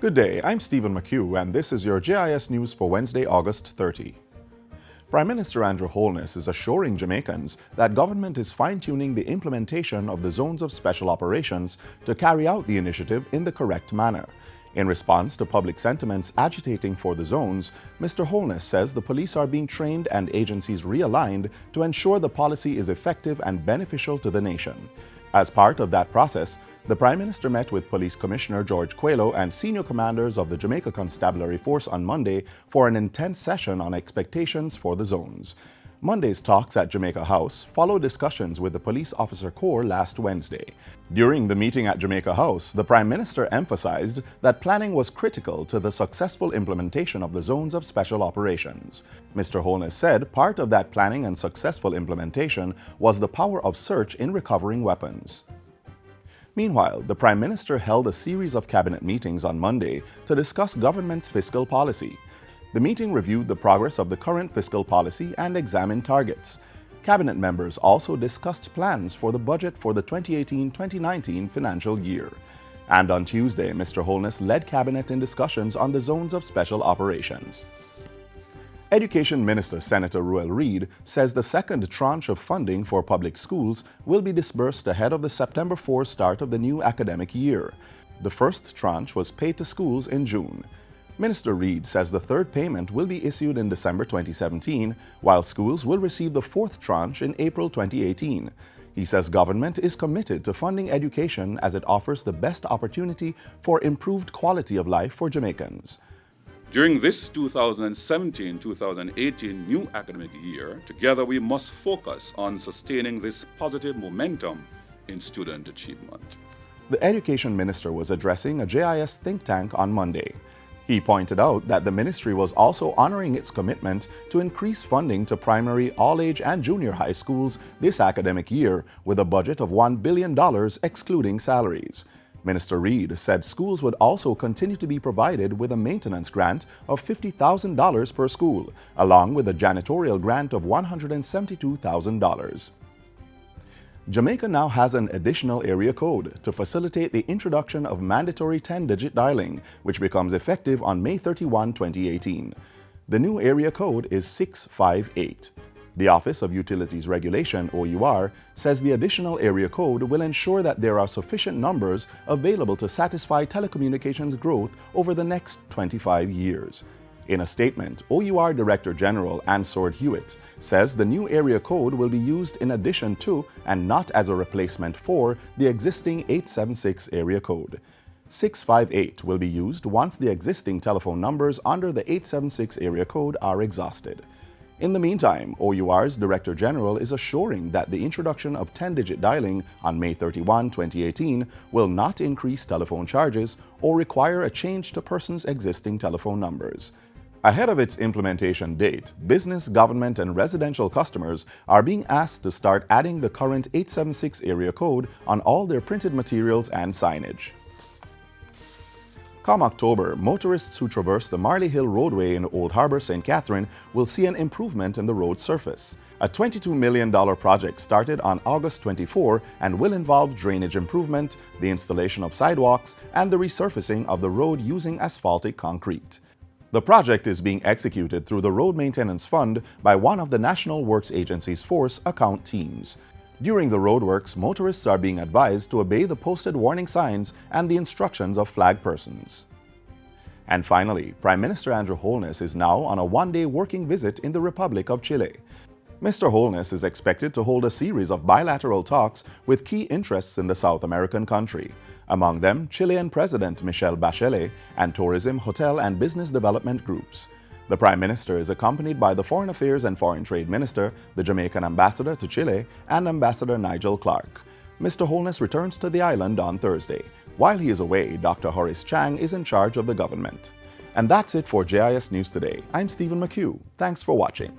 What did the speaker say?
Good day, I'm Stephen McHugh, and this is your JIS News for Wednesday, August 30. Prime Minister Andrew Holness is assuring Jamaicans that government is fine-tuning the implementation of the zones of special operations to carry out the initiative in the correct manner. In response to public sentiments agitating for the zones, Mr. Holness says the police are being trained and agencies realigned to ensure the policy is effective and beneficial to the nation. As part of that process, the Prime Minister met with Police Commissioner George Coelho and senior commanders of the Jamaica Constabulary Force on Monday for an intense session on expectations for the zones. Monday's talks at Jamaica House followed discussions with the Police Officer Corps last Wednesday. During the meeting at Jamaica House, the Prime Minister emphasized that planning was critical to the successful implementation of the zones of special operations. Mr. Holness said part of that planning and successful implementation was the power of search in recovering weapons. Meanwhile, the Prime Minister held a series of cabinet meetings on Monday to discuss government's fiscal policy. The meeting reviewed the progress of the current fiscal policy and examined targets. Cabinet members also discussed plans for the budget for the 2018-2019 financial year. And on Tuesday, Mr. Holness led Cabinet in discussions on the zones of special operations. Education Minister Senator Reid says the second tranche of funding for public schools will be disbursed ahead of the September 4 start of the new academic year. The first tranche was paid to schools in June. Minister Reid says the third payment will be issued in December 2017, while schools will receive the fourth tranche in April 2018. He says government is committed to funding education as it offers the best opportunity for improved quality of life for Jamaicans. During this 2017-2018 new academic year, together we must focus on sustaining this positive momentum in student achievement. The Education Minister was addressing a JIS think tank on Monday. He pointed out that the ministry was also honoring its commitment to increase funding to primary, all-age and junior high schools this academic year with a budget of $1 billion excluding salaries. Minister Reid said schools would also continue to be provided with a maintenance grant of $50,000 per school, along with a janitorial grant of $172,000. Jamaica now has an additional area code to facilitate the introduction of mandatory 10-digit dialing, which becomes effective on May 31, 2018. The new area code is 658. The Office of Utilities Regulation, OUR, says the additional area code will ensure that there are sufficient numbers available to satisfy telecommunications growth over the next 25 years. In a statement, OUR Director General Ansord Hewitt says the new area code will be used in addition to and not as a replacement for the existing 876 area code. 658 will be used once the existing telephone numbers under the 876 area code are exhausted. In the meantime, OUR's Director General is assuring that the introduction of 10-digit dialing on May 31, 2018 will not increase telephone charges or require a change to persons' existing telephone numbers. Ahead of its implementation date, business, government, and residential customers are being asked to start adding the current 876 area code on all their printed materials and signage. Come October, motorists who traverse the Marley Hill roadway in Old Harbour, St. Catherine will see an improvement in the road surface. A $22 million project started on August 24 and will involve drainage improvement, the installation of sidewalks, and the resurfacing of the road using asphaltic concrete. The project is being executed through the Road Maintenance Fund by one of the National Works Agency's Force account teams. During the roadworks, motorists are being advised to obey the posted warning signs and the instructions of flag persons. And finally, Prime Minister Andrew Holness is now on a one-day working visit in the Republic of Chile. Mr. Holness is expected to hold a series of bilateral talks with key interests in the South American country, among them Chilean President Michelle Bachelet and tourism, hotel, and business development groups. The Prime Minister is accompanied by the Foreign Affairs and Foreign Trade Minister, the Jamaican Ambassador to Chile, and Ambassador Nigel Clark. Mr. Holness returns to the island on Thursday. While he is away, Dr. Horace Chang is in charge of the government. And that's it for JIS News Today. I'm Stephen McHugh. Thanks for watching.